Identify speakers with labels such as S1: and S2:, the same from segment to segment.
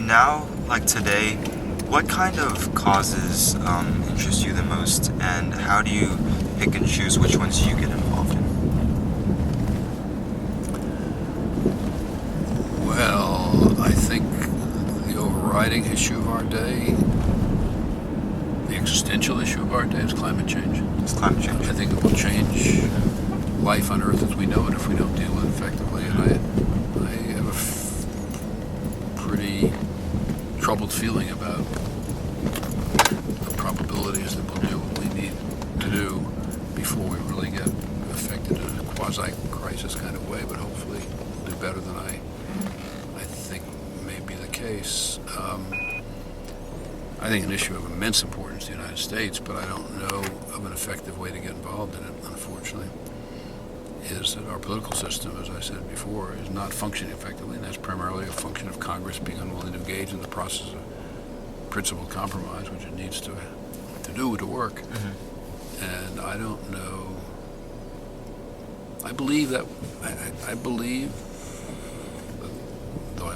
S1: now, like today, what kind of causes interest you the most, and how do you pick and choose which ones you get involved in?
S2: Well, I think the overriding issue of our day, the existential issue of our day, is climate change.
S1: It's climate change.
S2: I think it will change life on Earth as we know it if we don't deal with it effectively. And I have a pretty troubled feeling about the probabilities that we'll do what we need to do before we really get affected in a quasi-crisis kind of way, but hopefully do better than I think may be the case. I think an issue of immense importance to the United States, but I don't know of an effective way to get involved in it, unfortunately, is that our political system, as I said before, is not functioning effectively, and that's primarily a function of Congress being unwilling to engage in the process of principled compromise, which it needs to do to work. Mm-hmm. And I don't know. I believe, though I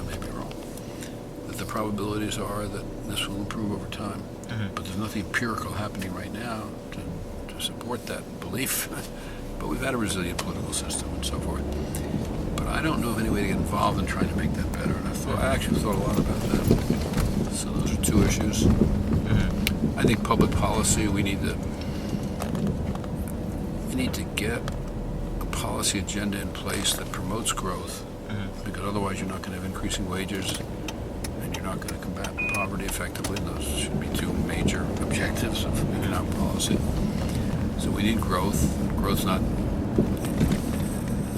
S2: may be wrong, that the probabilities are that this will improve over time. Mm-hmm. But there's nothing empirical happening right now to support that belief. But we've had a resilient political system and so forth. But I don't know of any way to get involved in trying to make that better. And I actually thought a lot about that. So those are two issues. Mm-hmm. I think public policy, we need to get a policy agenda in place that promotes growth, mm-hmm. because otherwise you're not going to have increasing wages and you're not going to combat poverty effectively. Those should be two major objectives of economic policy. So we need growth. Growth's not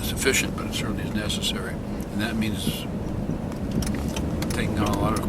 S2: sufficient, but it certainly is necessary. And that means taking on a lot of